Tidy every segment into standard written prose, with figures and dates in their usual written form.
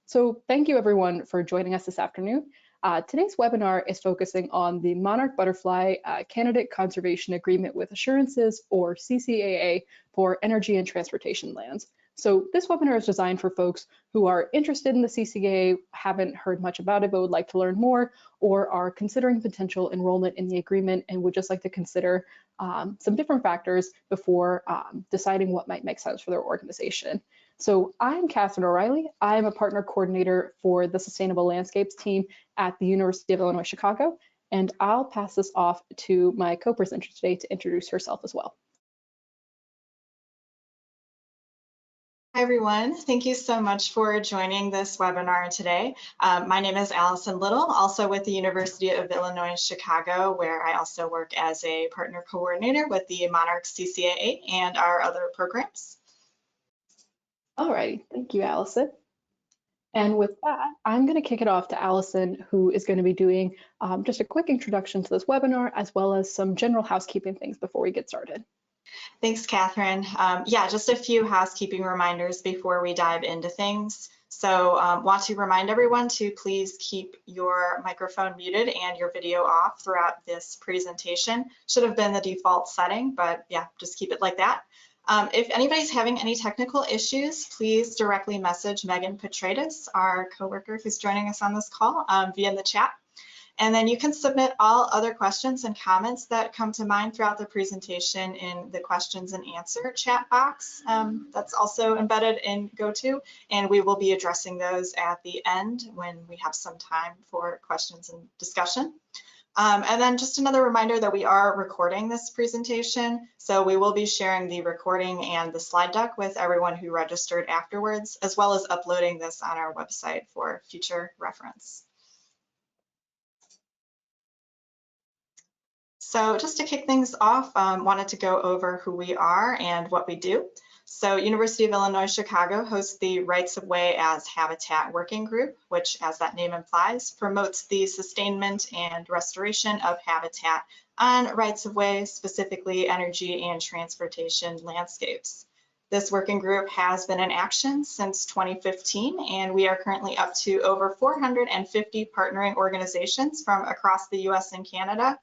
So thank you everyone for joining us this afternoon. Today's webinar is focusing on the Monarch Butterfly Candidate Conservation Agreement with Assurances, or CCAA, for energy and transportation lands. So this webinar is designed for folks who are interested in the CCAA, haven't heard much about it, but would like to learn more, or are considering potential enrollment in the agreement and would just like to consider some different factors before deciding what might make sense for their organization. So I'm Catherine O'Reilly. I'm a partner coordinator for the Sustainable Landscapes team at the University of Illinois, Chicago, and I'll pass this off to my co-presenter today to introduce herself as well. Hi everyone, thank you so much for joining this webinar today. My name is Allison Little, also with the University of Illinois, Chicago, where I also work as a partner coordinator with the Monarch CCAA and our other programs. All right, thank you, Allison. And with that, I'm going to kick it off to Allison, who is going to be doing just a quick introduction to this webinar, as well as some general housekeeping things before we get started. Thanks, Catherine. Yeah, just a few housekeeping reminders before we dive into things. So want to remind everyone to please keep your microphone muted and your video off throughout this presentation. Should have been the default setting, but yeah, just keep it like that. If anybody's having any technical issues, please directly message Megan Petratus, our coworker who's joining us on this call, via the chat. And then you can submit all other questions and comments that come to mind throughout the presentation in the questions and answer chat box that's also embedded in GoTo, and we will be addressing those at the end when we have some time for questions and discussion. And then just another reminder that we are recording this presentation, so we will be sharing the recording and the slide deck with everyone who registered afterwards, as well as uploading this on our website for future reference. So just to kick things off, wanted to go over who we are and what we do. So University of Illinois Chicago hosts the Rights of Way as Habitat Working Group, which, as that name implies, promotes the sustainment and restoration of habitat on rights of way, specifically energy and transportation landscapes. This working group has been in action since 2015, and we are currently up to over 450 partnering organizations from across the US and Canada,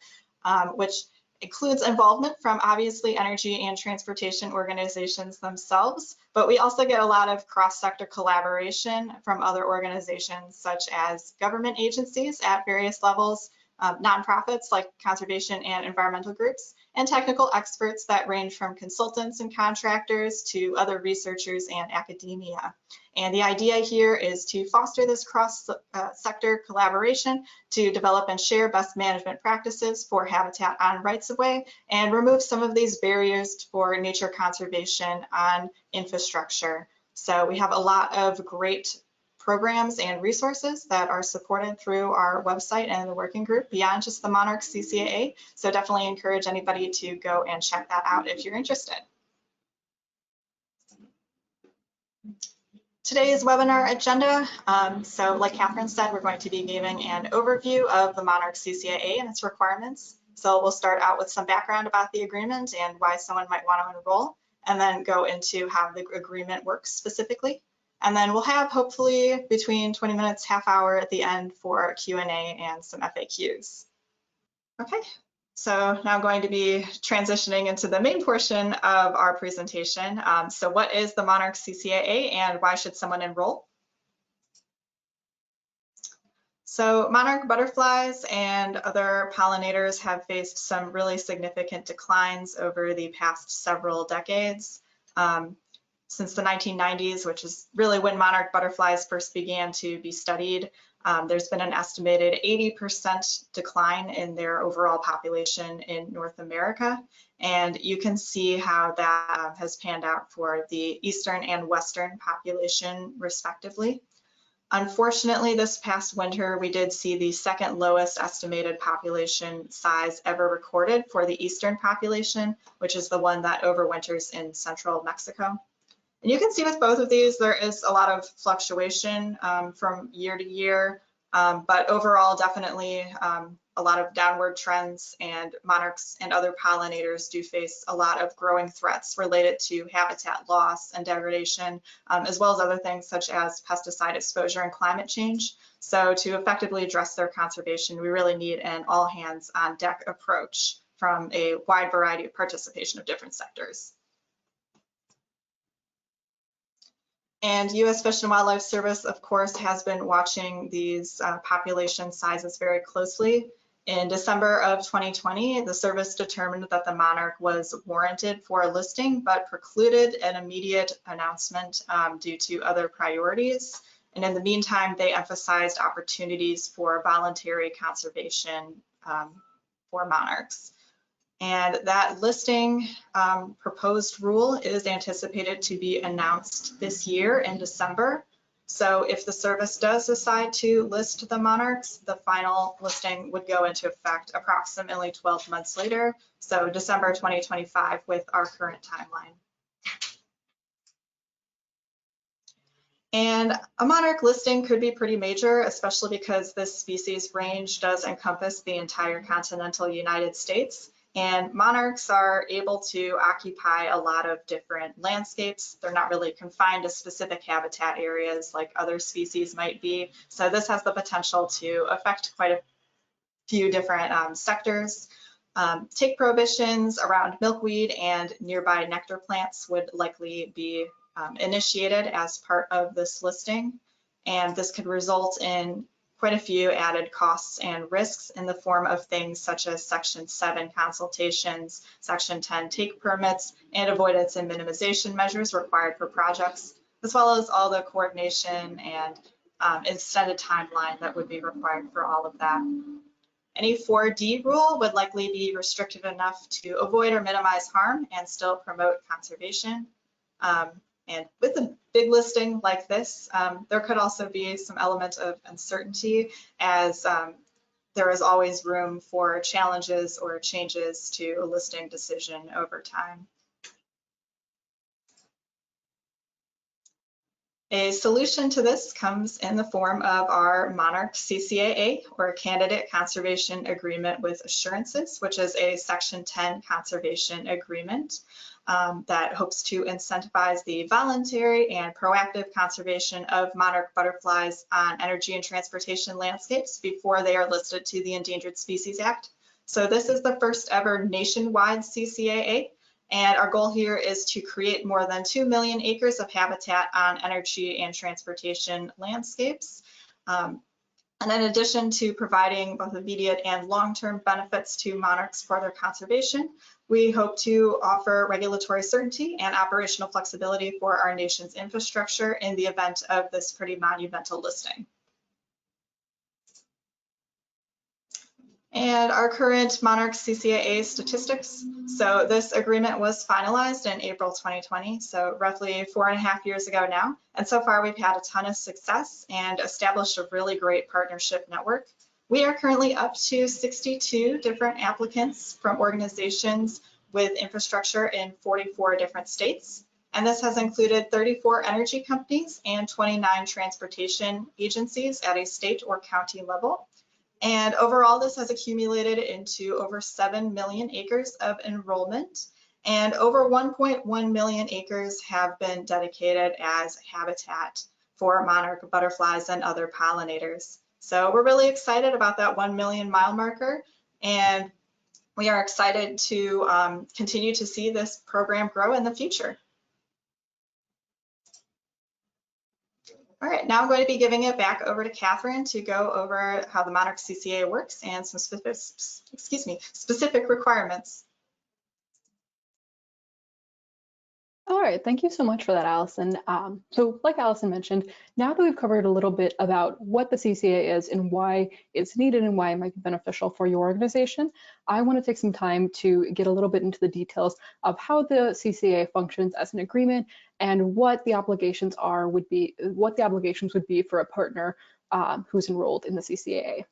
which includes involvement from obviously energy and transportation organizations themselves, but we also get a lot of cross-sector collaboration from other organizations such as government agencies at various levels, nonprofits like conservation and environmental groups, and technical experts that range from consultants and contractors to other researchers and academia. And the idea here is to foster this cross-sector collaboration to develop and share best management practices for habitat on rights of way and remove some of these barriers for nature conservation on infrastructure. So we have a lot of great programs and resources that are supported through our website and the working group beyond just the Monarch CCAA. So definitely encourage anybody to go and check that out if you're interested. Today's webinar agenda, so like Catherine said, we're going to be giving an overview of the Monarch CCAA and its requirements. So we'll start out with some background about the agreement and why someone might want to enroll, and then go into how the agreement works specifically. And then we'll have hopefully between 20 minutes, half hour at the end for Q&A and some FAQs. Okay, so now I'm going to be transitioning into the main portion of our presentation. So what is the Monarch CCAA and why should someone enroll? So monarch butterflies and other pollinators have faced some really significant declines over the past several decades. Since the 1990s, which is really when monarch butterflies first began to be studied, there's been an estimated 80% decline in their overall population in North America. And you can see how that has panned out for the eastern and western population, respectively. Unfortunately, this past winter, we did see the second lowest estimated population size ever recorded for the eastern population, which is the one that overwinters in central Mexico. And you can see with both of these, there is a lot of fluctuation from year to year, but overall, definitely a lot of downward trends, and monarchs and other pollinators do face a lot of growing threats related to habitat loss and degradation, as well as other things such as pesticide exposure and climate change. So to effectively address their conservation, we really need an all hands on deck approach from a wide variety of participation of different sectors. And U.S. Fish and Wildlife Service, of course, has been watching these population sizes very closely. In December of 2020, the service determined that the monarch was warranted for a listing, but precluded an immediate announcement due to other priorities. And in the meantime, they emphasized opportunities for voluntary conservation for monarchs. And that listing proposed rule is anticipated to be announced this year in December. So if the service does decide to list the monarchs, the final listing would go into effect approximately 12 months later, so December 2025 with our current timeline. And a monarch listing could be pretty major, especially because this species range does encompass the entire continental United States. And monarchs are able to occupy a lot of different landscapes. They're not really confined to specific habitat areas like other species might be. So this has the potential to affect quite a few different sectors. Take prohibitions around milkweed and nearby nectar plants would likely be initiated as part of this listing. And this could result in quite a few added costs and risks in the form of things such as Section 7 consultations, Section 10 take permits, and avoidance and minimization measures required for projects, as well as all the coordination and extended timeline that would be required for all of that. Any 4D rule would likely be restrictive enough to avoid or minimize harm and still promote conservation. And with a big listing like this, there could also be some element of uncertainty, as there is always room for challenges or changes to a listing decision over time. A solution to this comes in the form of our Monarch CCAA, or Candidate Conservation Agreement with Assurances, which is a Section 10 conservation agreement that hopes to incentivize the voluntary and proactive conservation of monarch butterflies on energy and transportation landscapes before they are listed to the Endangered Species Act. So this is the first ever nationwide CCAA. And our goal here is to create more than 2 million acres of habitat on energy and transportation landscapes. And in addition to providing both immediate and long-term benefits to monarchs for their conservation, we hope to offer regulatory certainty and operational flexibility for our nation's infrastructure in the event of this pretty monumental listing. And our current Monarch CCAA statistics. So this agreement was finalized in April 2020, so roughly 4.5 years ago now. And so far we've had a ton of success and established a really great partnership network. We are currently up to 62 different applicants from organizations with infrastructure in 44 different states. And this has included 34 energy companies and 29 transportation agencies at a state or county level. And overall, this has accumulated into over 7 million acres of enrollment, and over 1.1 million acres have been dedicated as habitat for monarch butterflies and other pollinators. So we're really excited about that 1 million mile marker, and we are excited to continue to see this program grow in the future. All right, now I'm going to be giving it back over to Catherine to go over how the Monarch CCAA works and some specific requirements. All right, thank you so much for that, Allison. So like Allison mentioned, now that we've covered a little bit about what the CCAA is and why it's needed and why it might be beneficial for your organization, I want to take some time to get a little bit into the details of how the CCAA functions as an agreement and what the obligations would be for a partner who's enrolled in the CCAA.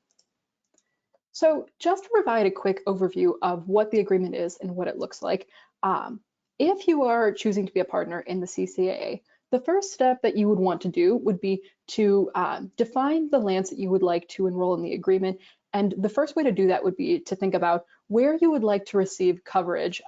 So just to provide a quick overview of what the agreement is and what it looks like, if you are choosing to be a partner in the CCAA, the first step that you would want to do would be to define the lands that you would like to enroll in the agreement And the first way to do that would be to think about where you would like to receive coverage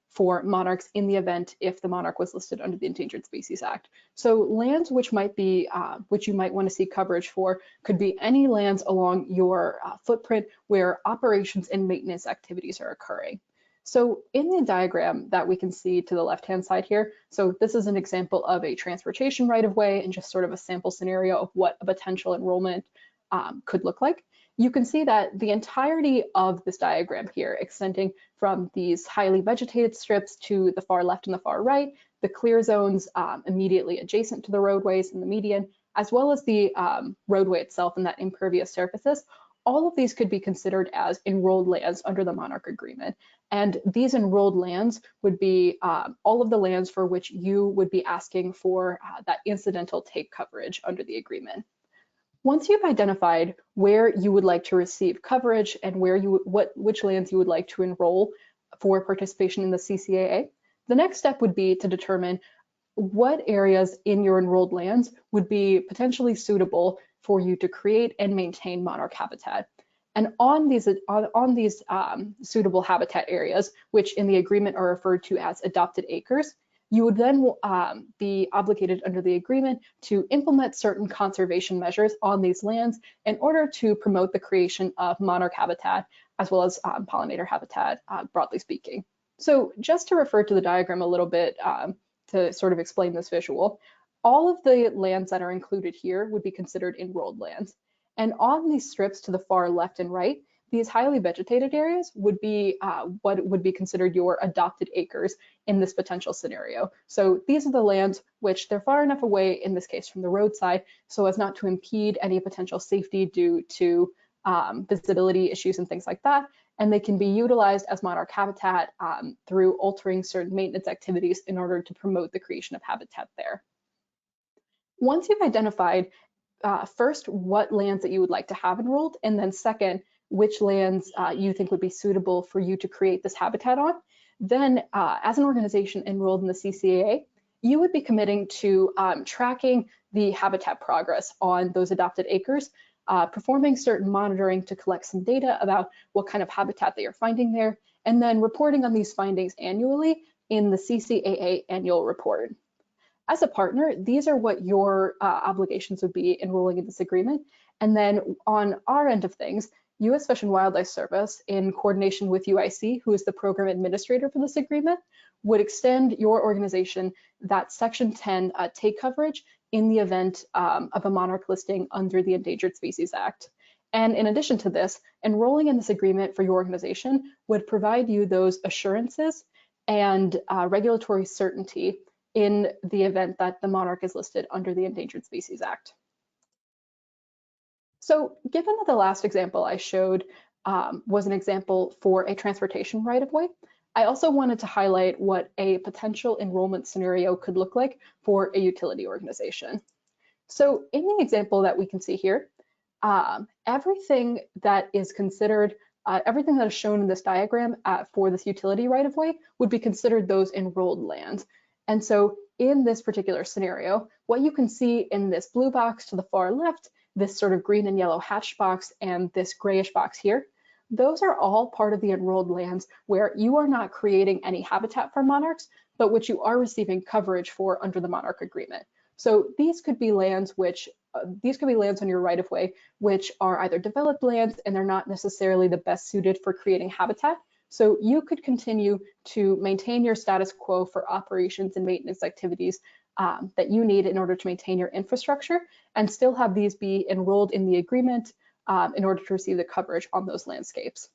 for monarchs in the event if the monarch was listed under the Endangered Species Act. So lands which might be, which you might want to see coverage for could be any lands along your footprint where operations and maintenance activities are occurring. So in the diagram that we can see to the left-hand side here, so this is an example of a transportation right-of-way and just sort of a sample scenario of what a potential enrollment could look like. You can see that the entirety of this diagram here, extending from these highly vegetated strips to the far left and the far right, the clear zones immediately adjacent to the roadways and the median, as well as the roadway itself and that impervious surfaces, all of these could be considered as enrolled lands under the Monarch Agreement. And these enrolled lands would be all of the lands for which you would be asking for that incidental take coverage under the agreement. Once you've identified where you would like to receive coverage and where which lands you would like to enroll for participation in the CCAA, the next step would be to determine what areas in your enrolled lands would be potentially suitable for you to create and maintain monarch habitat. And on these suitable habitat areas, which in the agreement are referred to as adopted acres, you would then be obligated under the agreement to implement certain conservation measures on these lands in order to promote the creation of monarch habitat as well as pollinator habitat, broadly speaking. So just to refer to the diagram a little bit to sort of explain this visual, all of the lands that are included here would be considered enrolled lands. And on these strips to the far left and right, these highly vegetated areas would be what would be considered your adopted acres in this potential scenario. So these are the lands which they're far enough away, in this case from the roadside, so as not to impede any potential safety due to visibility issues and things like that. And they can be utilized as monarch habitat through altering certain maintenance activities in order to promote the creation of habitat there. Once you've identified first what lands that you would like to have enrolled, and then second, which lands you think would be suitable for you to create this habitat on, then as an organization enrolled in the CCAA, you would be committing to tracking the habitat progress on those adopted acres, performing certain monitoring to collect some data about what kind of habitat they are finding there, and then reporting on these findings annually in the CCAA annual report. As a partner, these are what your obligations would be enrolling in this agreement. And then on our end of things, U.S. Fish and Wildlife Service, in coordination with UIC, who is the program administrator for this agreement, would extend your organization that Section 10 take coverage in the event of a monarch listing under the Endangered Species Act. And in addition to this, enrolling in this agreement for your organization would provide you those assurances and regulatory certainty in the event that the monarch is listed under the Endangered Species Act. So given that the last example I showed was an example for a transportation right-of-way, I also wanted to highlight what a potential enrollment scenario could look like for a utility organization. So in the example that we can see here, everything that is considered, everything that is shown in this diagram for this utility right-of-way would be considered those enrolled lands. And so in this particular scenario, what you can see in this blue box to the far left, this sort of green and yellow hatched box, and this grayish box here, those are all part of the enrolled lands where you are not creating any habitat for monarchs, but which you are receiving coverage for under the Monarch Agreement. So these could be lands which, these could be lands on your right-of-way which are either developed lands and they're not necessarily the best suited for creating habitat. So you could continue to maintain your status quo for operations and maintenance activities that you need in order to maintain your infrastructure and still have these be enrolled in the agreement in order to receive the coverage on those landscapes.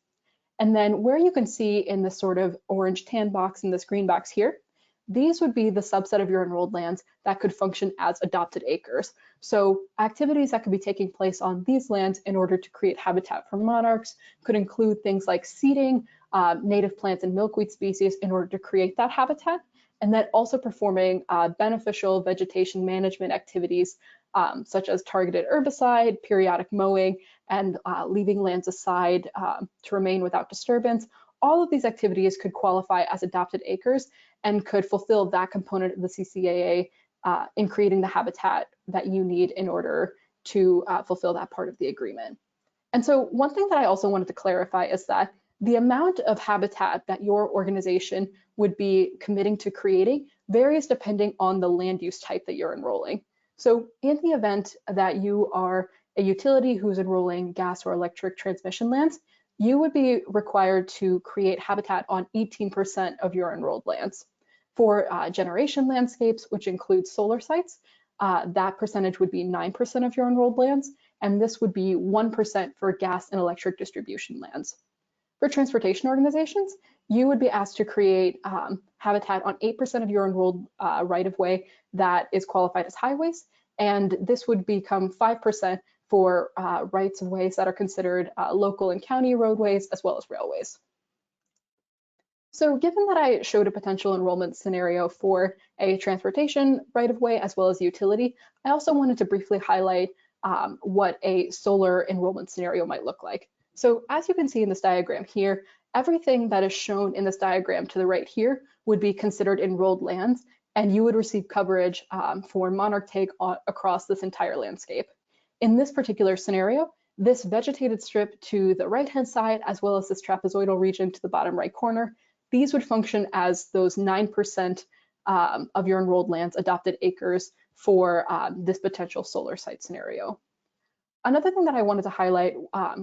And then where you can see in this sort of orange tan box and this green box here, these would be the subset of your enrolled lands that could function as adopted acres. So activities that could be taking place on these lands in order to create habitat for monarchs could include things like seeding native plants and milkweed species in order to create that habitat, and then also performing beneficial vegetation management activities such as targeted herbicide, periodic mowing, and leaving lands aside to remain without disturbance. All of these activities could qualify as adopted acres and could fulfill that component of the CCAA in creating the habitat that you need in order to fulfill that part of the agreement. And so one thing that I also wanted to clarify is that the amount of habitat that your organization would be committing to creating varies depending on the land use type that you're enrolling. So in the event that you are a utility who's enrolling gas or electric transmission lands, you would be required to create habitat on 18% of your enrolled lands. For generation landscapes, which includes solar sites, that percentage would be 9% of your enrolled lands, and this would be 1% for gas and electric distribution lands. For transportation organizations, you would be asked to create habitat on 8% of your enrolled right-of-way that is qualified as highways, and this would become 5% for rights-of-ways that are considered local and county roadways, as well as railways. So given that I showed a potential enrollment scenario for a transportation right-of-way as well as utility, I also wanted to briefly highlight what a solar enrollment scenario might look like. So as you can see in this diagram here, everything that is shown in this diagram to the right here would be considered enrolled lands, and you would receive coverage for Monarch Take across this entire landscape. In this particular scenario, this vegetated strip to the right-hand side, as well as this trapezoidal region to the bottom right corner, these would function as those 9% of your enrolled lands adopted acres for this potential solar site scenario. Another thing that I wanted to highlight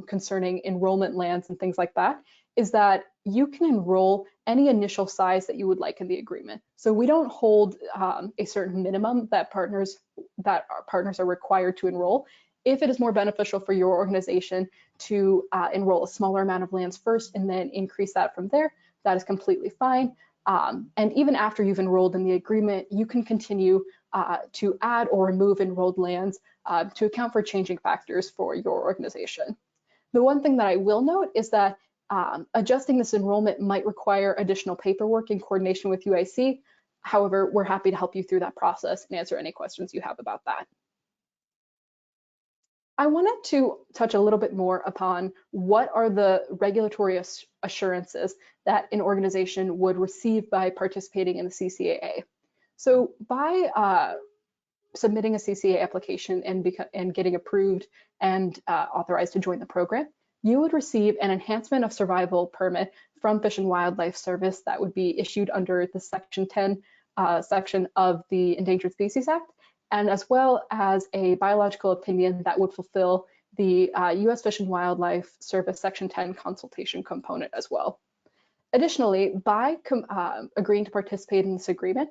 concerning enrollment lands and things like that is that you can enroll any initial size that you would like in the agreement. So we don't hold a certain minimum that our partners are required to enroll. If it is more beneficial for your organization to enroll a smaller amount of lands first and then increase that from there, that is completely fine. And even after you've enrolled in the agreement, you can continue to add or remove enrolled lands to account for changing factors for your organization. The one thing that I will note is that adjusting this enrollment might require additional paperwork in coordination with UIC. However, we're happy to help you through that process and answer any questions you have about that. I wanted to touch a little bit more upon what are the regulatory assurances that an organization would receive by participating in the CCAA. So by submitting a CCAA application and getting approved and authorized to join the program, you would receive an enhancement of survival permit from Fish and Wildlife Service that would be issued under the Section 10 section of the Endangered Species Act, and as well as a biological opinion that would fulfill the U.S. Fish and Wildlife Service Section 10 consultation component as well. Additionally, by agreeing to participate in this agreement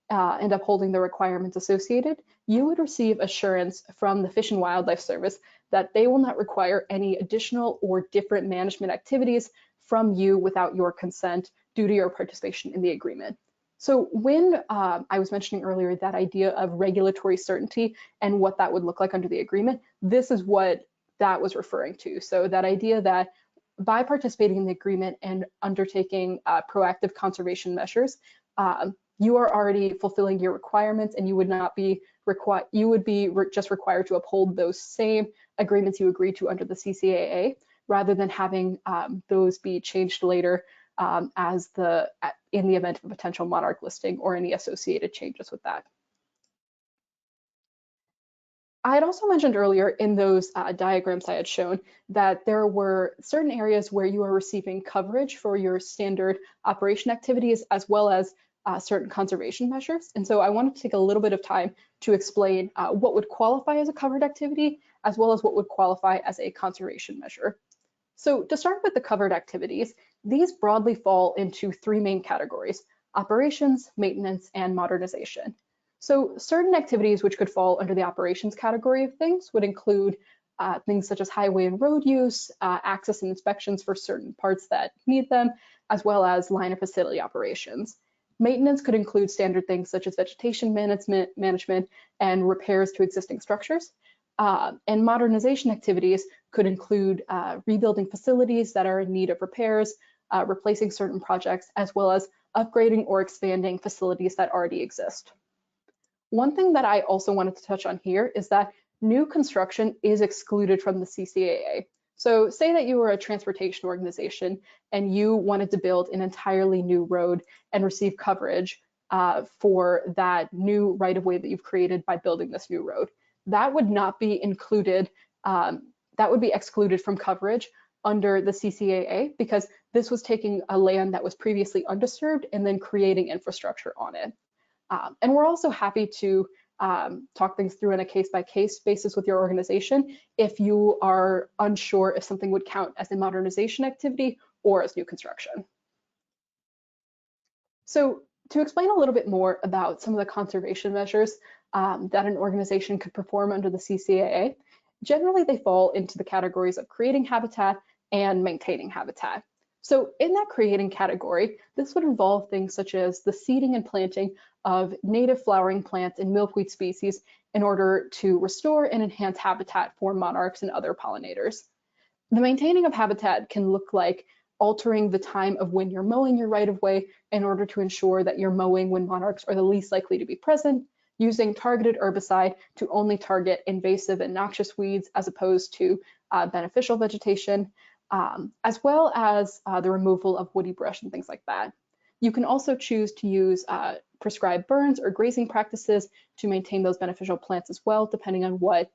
and upholding the requirements associated, you would receive assurance from the Fish and Wildlife Service that they will not require any additional or different management activities from you without your consent due to your participation in the agreement. So when I was mentioning earlier that idea of regulatory certainty and what that would look like under the agreement, this is what that was referring to. So that idea that by participating in the agreement and undertaking proactive conservation measures, you are already fulfilling your requirements, and you would not be required. You would be just required to uphold those same agreements you agreed to under the CCAA, rather than having those be changed later in the event of a potential Monarch listing or any associated changes with that. I had also mentioned earlier in those diagrams I had shown that there were certain areas where you are receiving coverage for your standard operation activities as well as certain conservation measures. And so I wanted to take a little bit of time to explain what would qualify as a covered activity as well as what would qualify as a conservation measure. So to start with the covered activities, these broadly fall into three main categories: operations, maintenance, and modernization. So certain activities which could fall under the operations category of things would include things such as highway and road use, access and inspections for certain parts that need them, as well as line or facility operations. Maintenance could include standard things such as vegetation management and repairs to existing structures. And modernization activities could include rebuilding facilities that are in need of repairs, replacing certain projects, as well as upgrading or expanding facilities that already exist. One thing that I also wanted to touch on here is that new construction is excluded from the CCAA. So say that you were a transportation organization and you wanted to build an entirely new road and receive coverage for that new right-of-way that you've created by building this new road. That would not be included that would be excluded from coverage under the CCAA because this was taking a land that was previously undisturbed and then creating infrastructure on it. And we're also happy to talk things through on a case-by-case basis with your organization if you are unsure if something would count as a modernization activity or as new construction. So to explain a little bit more about some of the conservation measures that an organization could perform under the CCAA, generally they fall into the categories of creating habitat and maintaining habitat. So in that creating category, this would involve things such as the seeding and planting of native flowering plants and milkweed species in order to restore and enhance habitat for monarchs and other pollinators. The maintaining of habitat can look like altering the time of when you're mowing your right-of-way in order to ensure that you're mowing when monarchs are the least likely to be present, using targeted herbicide to only target invasive and noxious weeds as opposed to beneficial vegetation, as well as the removal of woody brush and things like that. You can also choose to use prescribed burns or grazing practices to maintain those beneficial plants as well, depending on what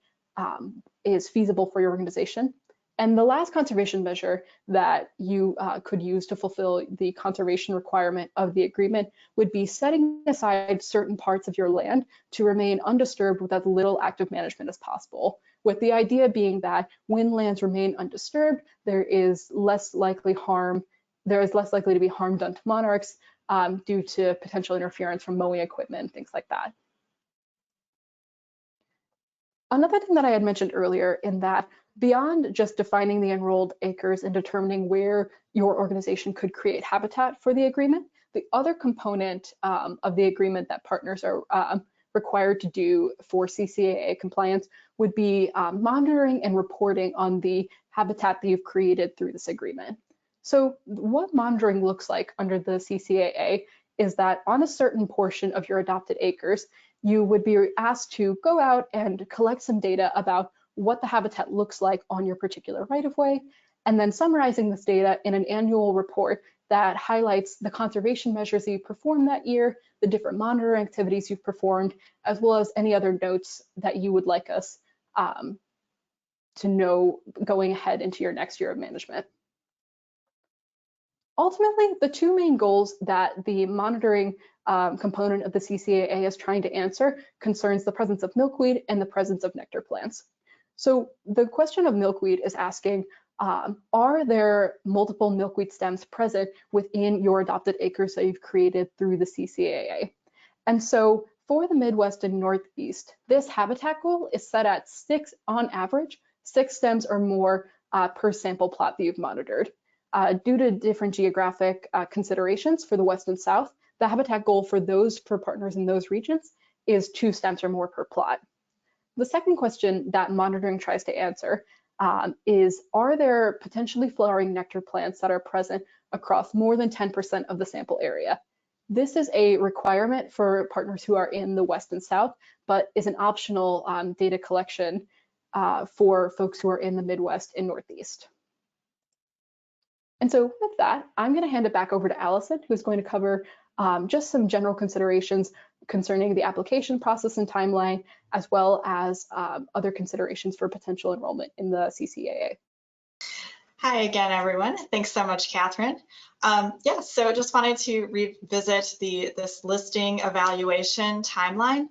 is feasible for your organization. And the last conservation measure that you could use to fulfill the conservation requirement of the agreement would be setting aside certain parts of your land to remain undisturbed with as little active management as possible, with the idea being that when lands remain undisturbed, there is less likely to be harm done to monarchs due to potential interference from mowing equipment, things like that. Another thing that I had mentioned earlier in that beyond just defining the enrolled acres and determining where your organization could create habitat for the agreement, the other component of the agreement that partners are required to do for CCAA compliance would be monitoring and reporting on the habitat that you've created through this agreement. So what monitoring looks like under the CCAA is that on a certain portion of your adopted acres, you would be asked to go out and collect some data about what the habitat looks like on your particular right-of-way, and then summarizing this data in an annual report that highlights the conservation measures that you performed that year, the different monitoring activities you've performed, as well as any other notes that you would like us to know going ahead into your next year of management. Ultimately, the two main goals that the monitoring component of the CCAA is trying to answer concerns the presence of milkweed and the presence of nectar plants. So the question of milkweed is asking, are there multiple milkweed stems present within your adopted acres that you've created through the CCAA? And so for the Midwest and Northeast, this habitat goal is set at 6, on average, 6 stems or more per sample plot that you've monitored. Due to different geographic considerations for the West and South, the habitat goal for partners in those regions is 2 stems or more per plot. The second question that monitoring tries to answer is, are there potentially flowering nectar plants that are present across more than 10% of the sample area? This is a requirement for partners who are in the West and South, but is an optional data collection for folks who are in the Midwest and Northeast. And so with that, I'm going to hand it back over to Allison, who's going to cover just some general considerations concerning the application process and timeline, as well as other considerations for potential enrollment in the CCAA. Hi again, everyone. Thanks so much, Catherine. So just wanted to revisit this listing evaluation timeline.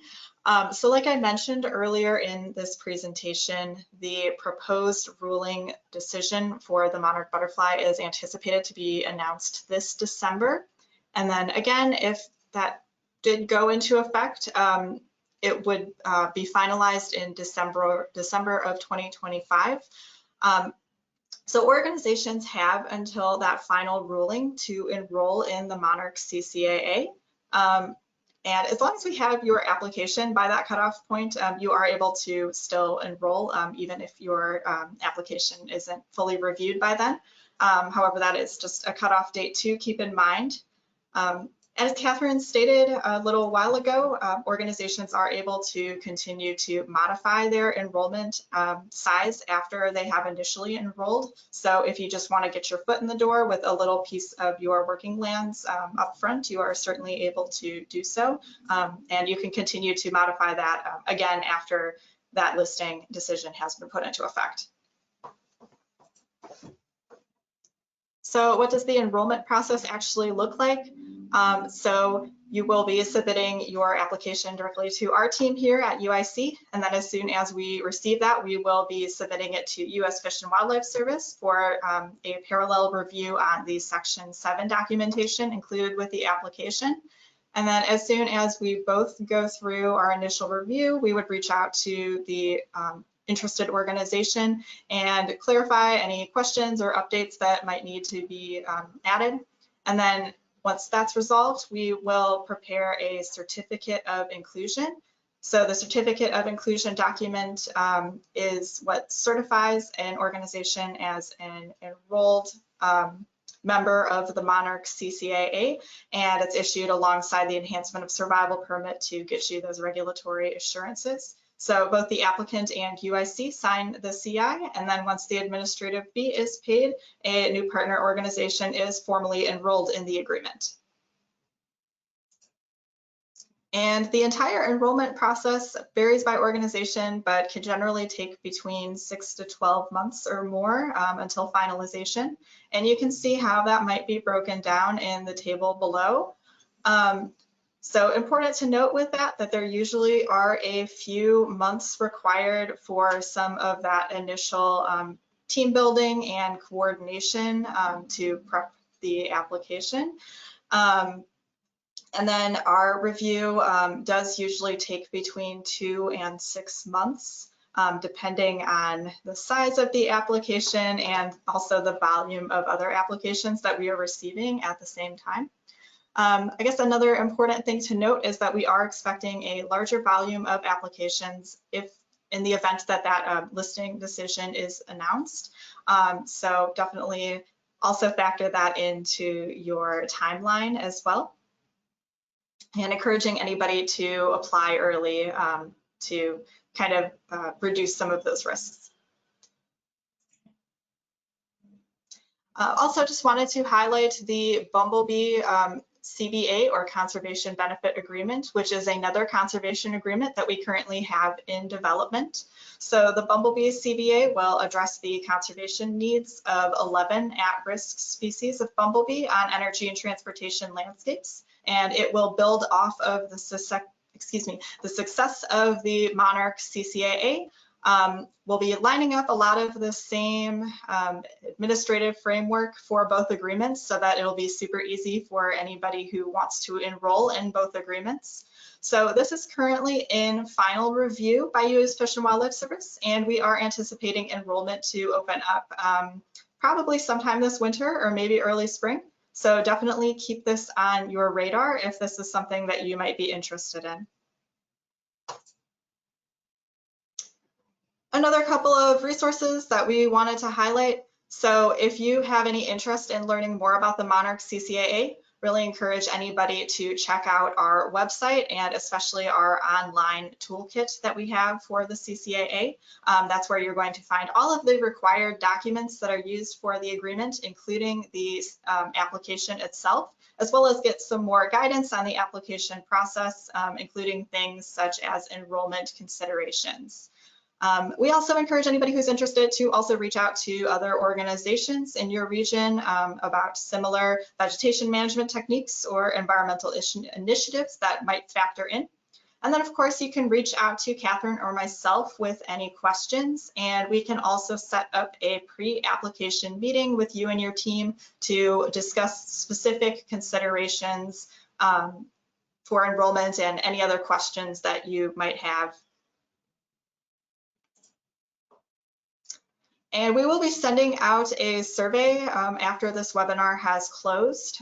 So like I mentioned earlier in this presentation, the proposed ruling decision for the monarch butterfly is anticipated to be announced this December. And then again, if that did go into effect, it would be finalized in December of 2025. So organizations have until that final ruling to enroll in the Monarch CCAA. And as long as we have your application by that cutoff point, you are able to still enroll, even if your application isn't fully reviewed by then. However, that is just a cutoff date to keep in mind. As Catherine stated a little while ago, organizations are able to continue to modify their enrollment size after they have initially enrolled. So if you just want to get your foot in the door with a little piece of your working lands up front, you are certainly able to do so. And you can continue to modify that again after that listing decision has been put into effect. So what does the enrollment process actually look like? So you will be submitting your application directly to our team here at UIC, and then as soon as we receive that, we will be submitting it to U.S. Fish and Wildlife Service for a parallel review on the Section 7 documentation included with the application. And then as soon as we both go through our initial review, we would reach out to the interested organization and clarify any questions or updates that might need to be added. And then once that's resolved, we will prepare a certificate of inclusion. So the certificate of inclusion document is what certifies an organization as an enrolled member of the Monarch CCAA, and it's issued alongside the enhancement of survival permit to get you those regulatory assurances. So both the applicant and UIC sign the CI, and then once the administrative fee is paid, a new partner organization is formally enrolled in the agreement. And the entire enrollment process varies by organization, but can generally take between 6 to 12 months or more until finalization. And you can see how that might be broken down in the table below. So important to note with that there usually are a few months required for some of that initial team building and coordination to prep the application. And then our review does usually take between 2 and 6 months, depending on the size of the application and also the volume of other applications that we are receiving at the same time. I guess another important thing to note is that we are expecting a larger volume of applications if in the event that that listing decision is announced. So definitely also factor that into your timeline as well. And encouraging anybody to apply early to kind of reduce some of those risks. Also just wanted to highlight the Bumblebee CBA or Conservation Benefit Agreement, which is another conservation agreement that we currently have in development. So the Bumblebee CBA will address the conservation needs of 11 at-risk species of bumblebee on energy and transportation landscapes, and it will build off of the success of the Monarch CCAA. We'll be lining up a lot of the same administrative framework for both agreements so that it'll be super easy for anybody who wants to enroll in both agreements. So this is currently in final review by U.S. Fish and Wildlife Service, and we are anticipating enrollment to open up probably sometime this winter or maybe early spring. So definitely keep this on your radar if this is something that you might be interested in. Another couple of resources that we wanted to highlight. So if you have any interest in learning more about the Monarch CCAA, really encourage anybody to check out our website and especially our online toolkit that we have for the CCAA. That's where you're going to find all of the required documents that are used for the agreement, including the application itself, as well as get some more guidance on the application process, including things such as enrollment considerations. We also encourage anybody who's interested to also reach out to other organizations in your region about similar vegetation management techniques or environmental initiatives that might factor in. And then of course you can reach out to Catherine or myself with any questions, and we can also set up a pre-application meeting with you and your team to discuss specific considerations for enrollment and any other questions that you might have. And we will be sending out a survey after this webinar has closed.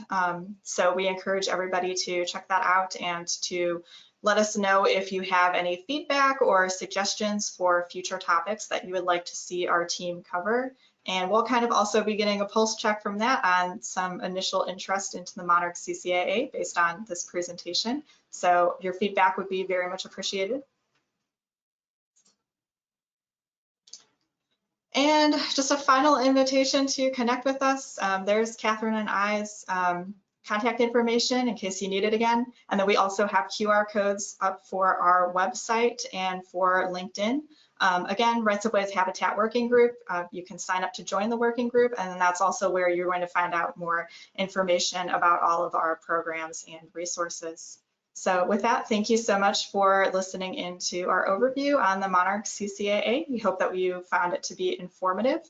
So we encourage everybody to check that out and to let us know if you have any feedback or suggestions for future topics that you would like to see our team cover. And we'll kind of also be getting a pulse check from that on some initial interest into the Monarch CCAA based on this presentation. So your feedback would be very much appreciated. And just a final invitation to connect with us. There's Catherine and I's contact information in case you need it again. And then we also have QR codes up for our website and for LinkedIn. Again, Rights of Way's Habitat Working Group, you can sign up to join the working group, and that's also where you're going to find out more information about all of our programs and resources. So with that, thank you so much for listening into our overview on the Monarch CCAA. We hope that you found it to be informative.